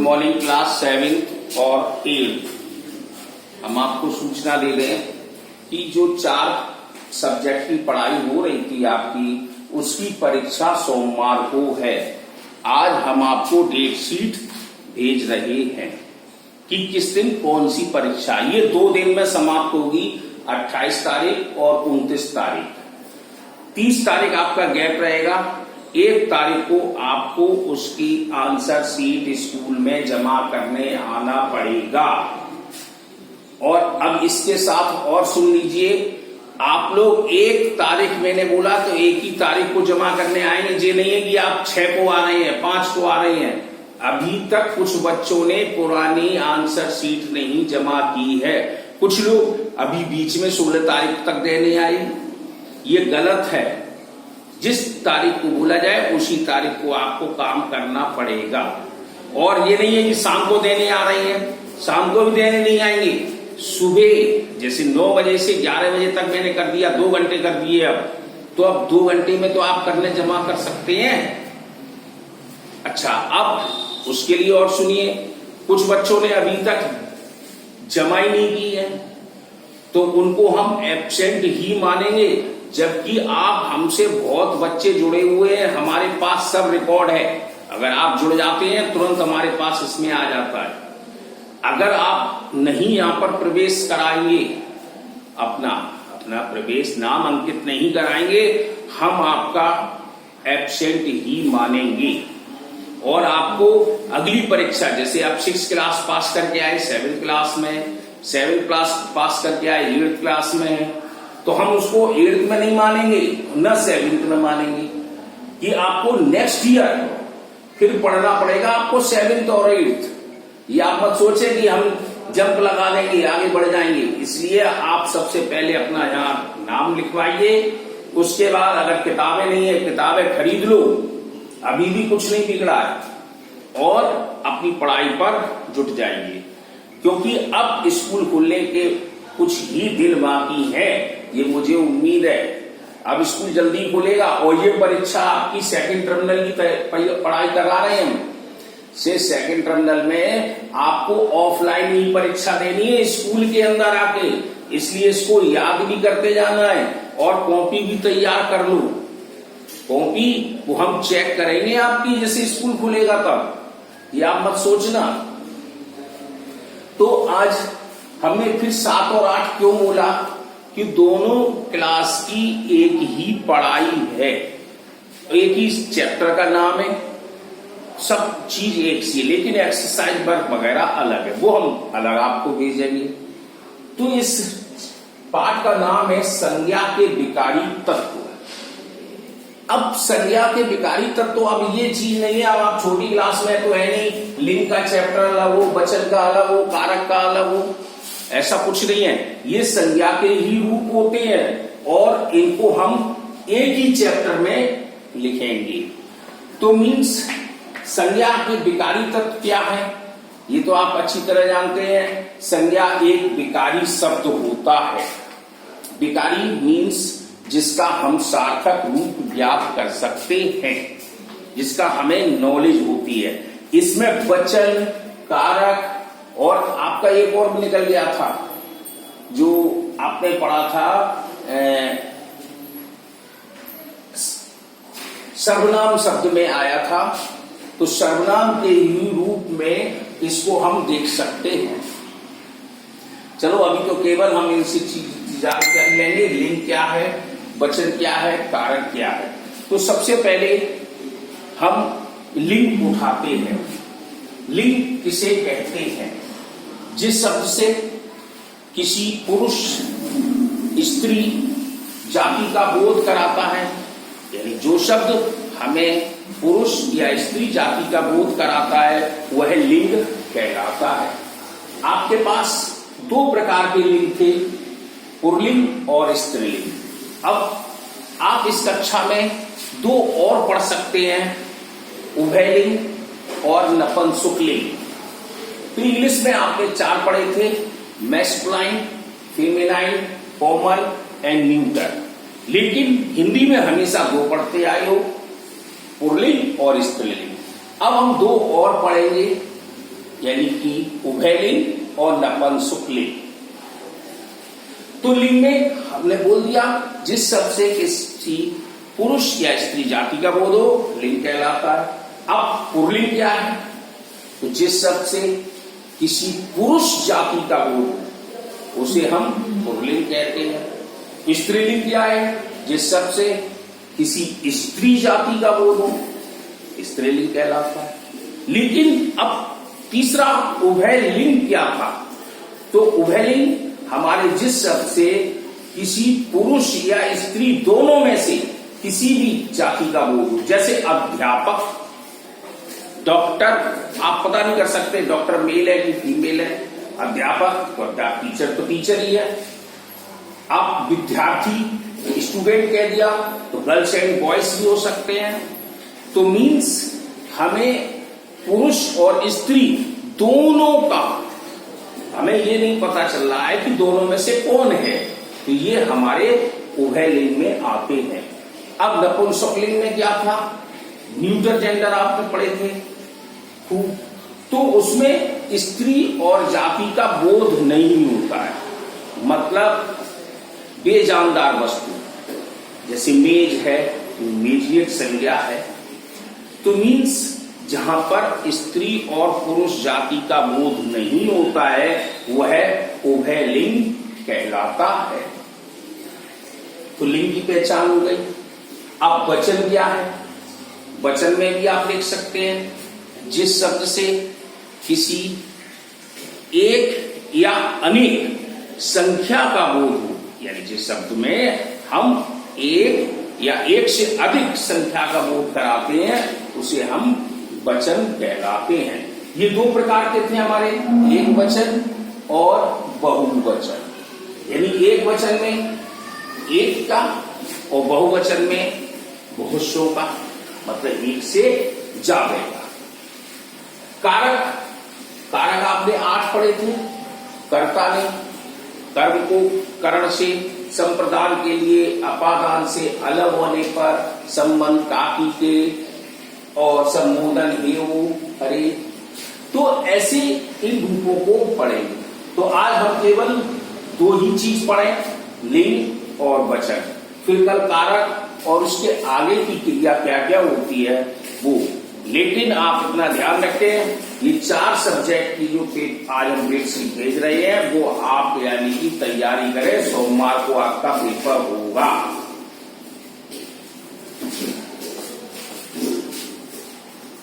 Morning class 7th और 8th। हम आपको सूचना दे रहे हैं कि जो 4 सब्जेक्ट की पढ़ाई हो रही थी आपकी, उसकी परीक्षा सोमवार को है। आज हम आपको डेट शीट भेज रहे हैं कि किस दिन कौन सी परीक्षा। ये 2 दिन में समाप्त होगी, 28 तारीख और 29 तारीख। 30 तारीख आपका गैप रहेगा। 1 तारीख को आपको उसकी आंसर शीट स्कूल में जमा करने आना पड़ेगा। और अब इसके साथ और सुन लीजिए, आप लोग 1 तारीख मैंने बोला तो 1 ही तारीख को जमा करने आएंगे। ये नहीं है कि आप 6 को आ रहे हैं, 5 को आ रहे हैं। अभी तक कुछ बच्चों ने पुरानी आंसर शीट नहीं जमा की है। कुछ लोग अभी बीच में 16 तारीख तक देने आए। ये गलत है। जिस तारीख को बोला जाए उसी तारीख को आपको काम करना पड़ेगा। और ये नहीं है कि शाम को देने आ रही है, शाम को भी देने नहीं आएंगे। सुबह जैसे 9 बजे से 11 बजे तक मैंने कर दिया, 2 घंटे कर दिए। अब 2 घंटे में तो आप करने जमा कर सकते हैं। अच्छा, अब उसके लिए और सुनिए, कुछ बच्चों ने अभी तक जमा ही नहीं की है, तो उनको हम एब्सेंट ही मानेंगे। जबकि आप हमसे बहुत बच्चे जुड़े हुए हैं, हमारे पास सब रिकॉर्ड है। अगर आप जुड़ जाते हैं तुरंत हमारे पास इसमें आ जाता है। अगर आप नहीं यहां पर प्रवेश कराएंगे, अपना प्रवेश नाम अंकित नहीं कराएंगे, हम आपका एब्सेंट ही मानेंगे। और आपको अगली परीक्षा, जैसे आप 6 क्लास पास करके आए 7th क्लास में, 7th क्लास पास करके आए 8th क्लास में, तो हम उसको 8th में नहीं मानेंगे, न 7th में मानेंगे। कि आपको नेक्स्ट ईयर फिर पढ़ना पड़ेगा आपको 7th और 8th। ये आप मत सोचे कि हम जंप लगा देंगे, आगे बढ़ जाएंगे। इसलिए आप सबसे पहले अपना यहाँ नाम लिखवाइए। उसके बाद अगर किताबें नहीं है, किताबें खरीद लो, अभी भी कुछ नहीं बिगड़ा है। और अपनी पढ़ाई पर जुट जाइए, क्योंकि अब स्कूल खुलने के कुछ ही दिन बाकी है। ये मुझे उम्मीद है अब स्कूल जल्दी खुलेगा। और ये परीक्षा आपकी 2nd टर्मिनल की पढ़ाई करा रहे हैं हम। से 2nd टर्मिनल में आपको ऑफलाइन ही परीक्षा देनी है स्कूल के अंदर आके। इसलिए इसको याद भी करते जाना है और कॉपी भी तैयार कर लो। कॉपी वो हम चेक करेंगे आपकी जैसे स्कूल खुलेगा तब, ये आप मत सोचना। तो आज हमने फिर 7 और 8 क्यों बोला? कि दोनों क्लास की एक ही पढ़ाई है, एक ही चैप्टर का नाम है, सब चीज एक सी, लेकिन एक्सरसाइज वर्क वगैरह अलग है, वो हम अलग आपको भेजेंगे। तो इस पाठ का नाम है संज्ञा के विकारी तत्व। अब संज्ञा के विकारी तत्व, अब ये चीज नहीं है। अब आप छोटी क्लास में तो है नहीं, लिंग का चैप्टर अलग हो, वचन का अलग हो, कारक का अलग हो, ऐसा कुछ नहीं है। ये संज्ञा के ही रूप होते हैं और इनको हम एक ही चैप्टर में लिखेंगे। तो मीन्स संज्ञा के विकारी तत्व क्या है, ये तो आप अच्छी तरह जानते हैं। संज्ञा एक विकारी शब्द होता है। विकारी मीन्स जिसका हम सार्थक रूप ज्ञात कर सकते हैं, जिसका हमें नॉलेज होती है। इसमें वचन, कारक और आपका एक और भी निकल गया था जो आपने पढ़ा था, सर्वनाम शब्द में आया था। तो सर्वनाम के ही रूप में इसको हम देख सकते हैं। चलो अभी तो केवल हम इनसे चीज जान कर लेंगे, लिंग क्या है, वचन क्या है, कारक क्या है। तो सबसे पहले हम लिंग उठाते हैं। लिंग किसे कहते हैं? जिस शब्द से किसी पुरुष स्त्री जाति का बोध कराता है, यानी जो शब्द हमें पुरुष या स्त्री जाति का बोध कराता है वह लिंग कहलाता है। आपके पास 2 प्रकार के लिंग थे, पुल्लिंग और स्त्रीलिंग। अब आप इस कक्षा में 2 और पढ़ सकते हैं, उभयलिंग और नपुंसकलिंग। तो इंग्लिश में आपने 4 पढ़े थे, masculine, feminine, common and neuter. लेकिन हिंदी में हमेशा 2 पढ़ते आए हो, पुल्लिंग और स्त्रीलिंग। अब हम 2 और पढ़ेंगे, यानी कि उभयलिंग और नपुंसकलिंग। तो लिंग में हमने बोल दिया जिस शब्द से किसी पुरुष या स्त्री जाति का बोध हो लिंग कहलाता है। अब पुल्लिंग क्या है? तो जिस शब्द से किसी पुरुष जाति का बोध हो उसे हम पुल्लिंग कहते हैं। स्त्रीलिंग क्या है? जिस शब्द से किसी स्त्री जाति का बोध हो स्त्रीलिंग कहलाता है। लेकिन अब तीसरा उभयलिंग क्या था? तो उभयलिंग हमारे जिस शब्द से किसी पुरुष या स्त्री दोनों में से किसी भी जाति का बोध हो, जैसे अध्यापक, डॉक्टर, आप पता नहीं कर सकते डॉक्टर मेल है कि फीमेल है। अध्यापक तो टीचर तो टीचर ही है। आप विद्यार्थी स्टूडेंट कह दिया तो गर्ल्स एंड बॉयज भी हो सकते हैं। तो मीन्स हमें पुरुष और स्त्री दोनों का हमें ये नहीं पता चल रहा है कि दोनों में से कौन है, तो ये हमारे उभयलिंग में आते हैं। अब नपुंसकलिंग में क्या था? न्यूटर जेंडर आपने पढ़े थे खूब। तो उसमें स्त्री और जाति का बोध नहीं होता है, मतलब बेजानदार वस्तु, जैसे मेज है, मेजियत संज्ञा है। तो मीन्स जहां पर स्त्री और पुरुष जाति का बोध नहीं होता है वह उभयलिंग कहलाता है। तो लिंग की पहचान हो गई। अब वचन क्या है? वचन में भी आप देख सकते हैं जिस शब्द से किसी एक या अनेक संख्या का बोध हो, यानी जिस शब्द में हम एक या एक से अधिक संख्या का बोध कराते हैं उसे हम वचन कहलाते हैं। ये दो प्रकार के थे हमारे, एक वचन और बहुवचन। यानी एक वचन में एक का और बहुवचन में बहुत सौ का, मतलब एक से ज्यादा का। कारक, कारक आपने 8 पढ़े थे। कर्ता ने कर्म को करण से संप्रदान के लिए अपादान से अलग होने पर संबंध काकी के और संबोधन हेऊ हरे, तो ऐसे इन रूपों को पढ़ेंगे। तो आज हम केवल 2 ही चीज पढ़े, लिंग और वचन। फिर कल कारक और उसके आगे की क्रिया क्या क्या होती है वो। लेकिन आप इतना ध्यान रखें, ये 4 सब्जेक्ट की जो आज हम बेडशीट भेज रहे हैं वो आप यानी कि तैयारी करें, सोमवार को आपका पेपर होगा।